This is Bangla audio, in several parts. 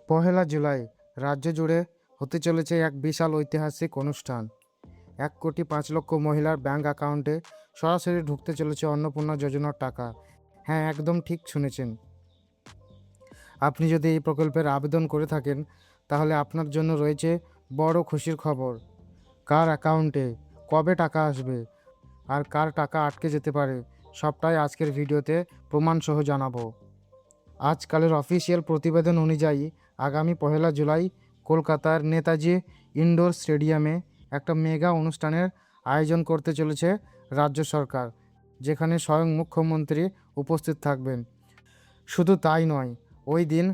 পহেলা জুলাই রাজ্য জুড়ে হতে চলেছে এক বিশাল ঐতিহাসিক অনুষ্ঠান। 1,05,00,000 মহিলার ব্যাংক অ্যাকাউন্টে সরাসরি ঢুকতে চলেছে অন্নপূর্ণা যোজনার টাকা। হ্যাঁ, একদম ঠিক শুনেছেন। আপনি যদি এই প্রকল্পের আবেদন করে থাকেন, তাহলে আপনার জন্য রয়েছে বড় খুশির খবর। কার অ্যাকাউন্টে কবে টাকা আসবে আর কার টাকা আটকে যেতে পারে, সবটাই আজকের ভিডিওতে প্রমাণসহ জানাবো। আজকালের অফিসিয়াল প্রতিবেদন অনুযায়ী আগামী 1 জুলাই কলকাতার নেতাজি ইনডোর স্টেডিয়ামে একটা মেগা অনুষ্ঠানের আয়োজন করতে চলেছে রাজ্য সরকার, যেখানে স্বয়ং মুখ্যমন্ত্রী উপস্থিত থাকবেন। শুধু তাই নয়, ওই দিন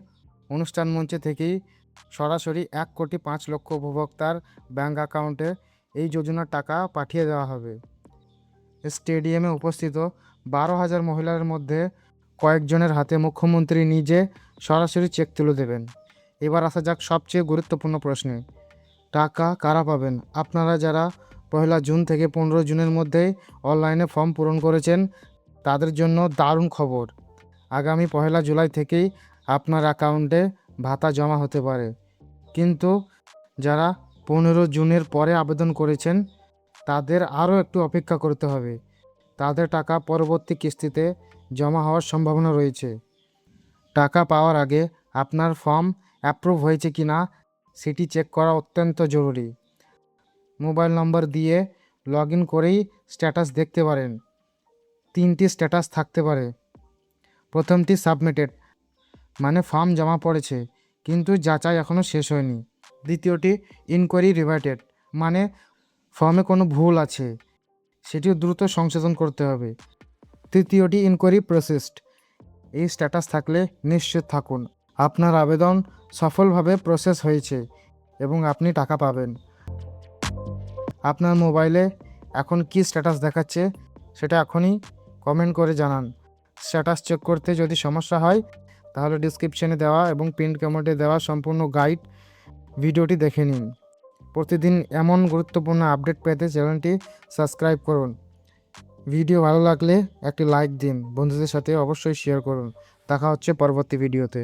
অনুষ্ঠান মঞ্চে থেকেই সরাসরি 1,05,00,000 উপভোক্তার ব্যাংক অ্যাকাউন্টে এই যোজনার টাকা পাঠিয়ে দেওয়া হবে। স্টেডিয়ামে উপস্থিত 12,000 মহিলার মধ্যে কয়েকজনের হাতে মুখ্যমন্ত্রী নিজে সরাসরি চেক তুলে দেবেন। এবার আসা যাক সবচেয়ে গুরুত্বপূর্ণ প্রশ্নে। টাকা কারা পাবেন? আপনারা যারা 1 জুন থেকে 15 জুনের মধ্যে অনলাইনে ফর্ম পূরণ করেছেন, তাদের জন্য দারুণ খবর। আগামী 1 জুলাই থেকেই আপনার অ্যাকাউন্টে ভাতা জমা হতে পারে। কিন্তু যারা 15 জুনের পরে আবেদন করেছেন, তাদের আরও একটু অপেক্ষা করতে হবে। তাদের টাকা পরবর্তী কিস্তিতে জমা হওয়ার সম্ভাবনা রয়েছে। টাকা পাওয়ার আগে আপনার ফর্ম অ্যাপ্রুভ হয়েছে কি না সেটি চেক করা অত্যন্ত জরুরি। মোবাইল নম্বর দিয়ে লগ ইন করেই স্ট্যাটাস দেখতে পারেন। 3টি স্ট্যাটাস থাকতে পারে। প্রথমটি সাবমিটেড, মানে ফর্ম জমা পড়েছে কিন্তু যাচাই এখনও শেষ হয়নি। দ্বিতীয়টি ইনকোয়ারি রিভার্টেড, মানে ফর্মে কোনো ভুল আছে, সেটিও দ্রুত সংশোধন করতে হবে। তৃতীয়টি ইনকোয়ারি প্রসেসড। এই স্ট্যাটাস থাকলে নিশ্চিত থাকুন আপনার আবেদন সফলভাবে প্রসেস হয়েছে এবং আপনি টাকা পাবেন। আপনার মোবাইলে এখন কি স্ট্যাটাস দেখাচ্ছে সেটা এখনই কমেন্ট করে জানান। স্ট্যাটাস চেক করতে যদি সমস্যা হয়, তাহলে ডিসক্রিপশনে দেওয়া এবং পিন কমেন্টে দেওয়া সম্পূর্ণ গাইড ভিডিওটি দেখে নিন। প্রতিদিন এমন গুরুত্বপূর্ণ আপডেট পেতে চ্যানেলটি সাবস্ক্রাইব করুন। ভিডিও ভালো লাগলে একটি লাইক দিন, বন্ধুদের সাথে অবশ্যই শেয়ার করুন। দেখা হচ্ছে পরবর্তী ভিডিওতে।